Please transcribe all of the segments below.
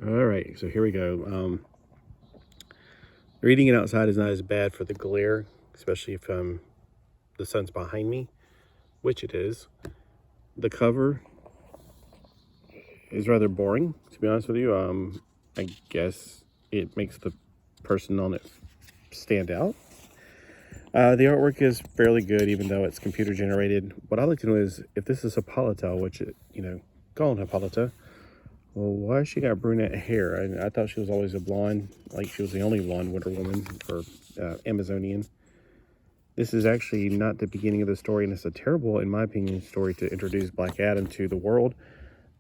All right, so here we go. Reading it outside is not as bad for the glare, especially if the sun's behind me, which it is. The cover is rather boring, to be honest with you. I guess it makes the person on it stand out. The artwork is fairly good, even though it's computer generated. What I'd like to know is if this is Hippolyta, which, calling Hippolyta, well, why she got brunette hair? I thought she was always a blonde, like she was the only blonde Wonder Woman or Amazonian. This is actually not the beginning of the story, and it's a terrible, in my opinion, story to introduce Black Adam to the world.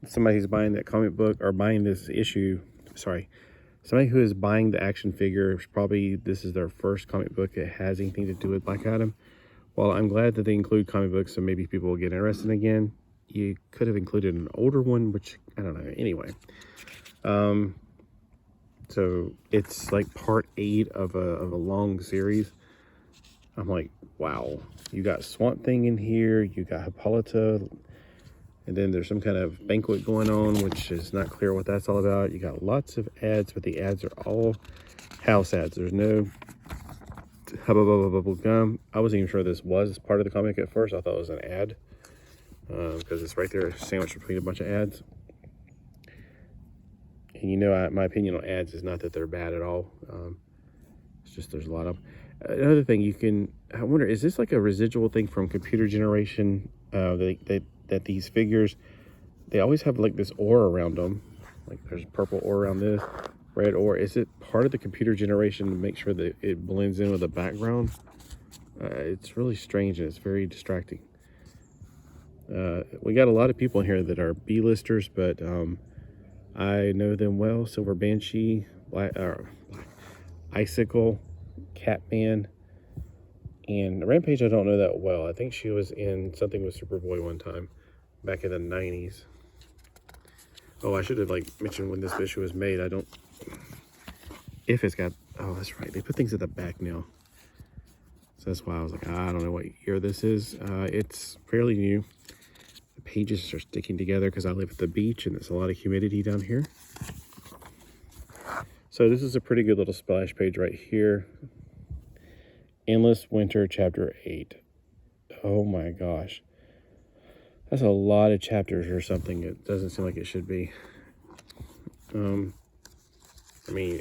Somebody who's buying that comic book or buying this issue, somebody who is buying the action figure, probably this is their first comic book that has anything to do with Black Adam. Well, I'm glad that they include comic books, so maybe people will get interested again. You could have included an older one, which I don't know. Anyway, so it's like part 8 of a long series. I'm like, wow, you got Swamp Thing in here, you got Hippolyta, and then there's some kind of banquet going on, which is not clear what that's all about. You got lots of ads, but the ads are all house ads. There's no bubble gum. I wasn't even sure this was part of the comic at first. I thought it was an ad. Because it's right there sandwiched between a bunch of ads. And my opinion on ads is not that they're bad at all. It's just there's a lot of them. Another thing I wonder, is this like a residual thing from computer generation? That these figures, they always have like this ore around them. Like there's purple ore around this, red ore. Is it part of the computer generation to make sure that it blends in with the background? It's really strange and it's very distracting. We got a lot of people in here that are B-listers, but I know them well. Silver Banshee, Icicle, Catman, and Rampage I don't know that well. I think she was in something with Superboy one time, back in the 90s. Oh, I should have mentioned when this issue was made. Oh, that's right. They put things at the back now. So that's why I was like, I don't know what year this is. It's fairly new. Pages are sticking together because I live at the beach and there's a lot of humidity down here. So this is a pretty good little splash page right here. Endless Winter, Chapter 8. Oh my gosh. That's a lot of chapters or something. It doesn't seem like it should be.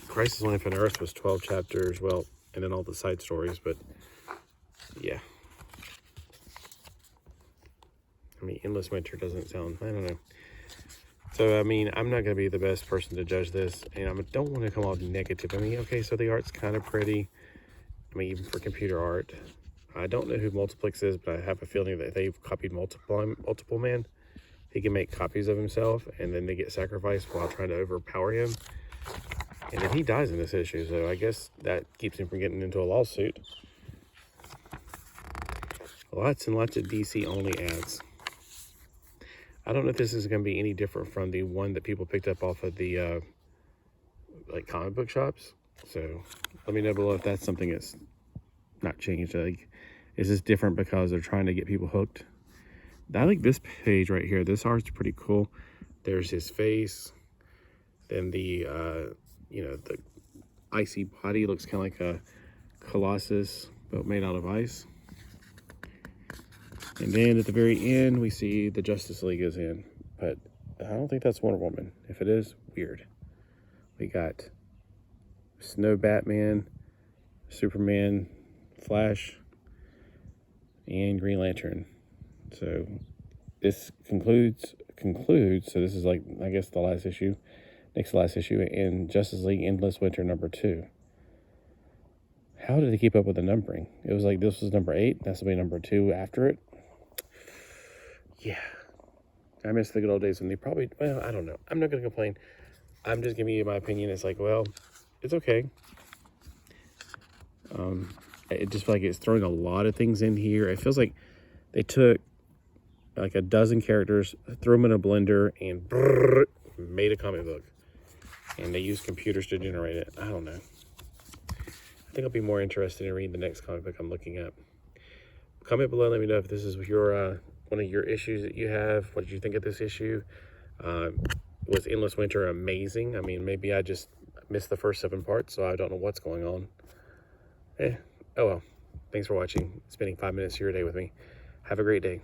Crisis on Infinite Earth was 12 chapters. Well, and then all the side stories, but yeah. Endless Winter doesn't sound, I don't know. So, I'm not going to be the best person to judge this, and I don't want to come off negative. Okay, so the art's kind of pretty. Even for computer art. I don't know who Multiplex is, but I have a feeling that they've copied Multiple Man. He can make copies of himself, and then they get sacrificed while trying to overpower him. And then he dies in this issue, so I guess that keeps him from getting into a lawsuit. Lots and lots of DC-only ads. I don't know if this is going to be any different from the one that people picked up off of the comic book shops. So let me know below if that's something that's not changed. Is this different because they're trying to get people hooked? I like this page right here. This art's pretty cool. There's his face. Then the icy body looks kind of like a Colossus, but made out of ice. And then at the very end, we see the Justice League is in. But I don't think that's Wonder Woman. If it is, weird. We got Snow Batman, Superman, Flash, and Green Lantern. So this concludes. So this is I guess the last issue, next to last issue in Justice League Endless Winter number 2. How did they keep up with the numbering? It was like this was number 8. That's gonna be number 2 after it. Yeah, I miss the good old days when they probably. Well, I don't know. I'm not gonna complain. I'm just giving you my opinion. It's it's okay. It just feels like it's throwing a lot of things in here. It feels like they took like a dozen characters, threw them in a blender, and made a comic book. And they used computers to generate it. I don't know. I think I'll be more interested in reading the next comic book I'm looking at. Comment below. Let me know if this is your one of your issues that you have. What did you think of this issue? Was Endless Winter amazing? I mean, maybe I just missed the first 7 parts, so I don't know what's going on. Oh well. Thanks for watching, spending 5 minutes of your day with me. Have a great day.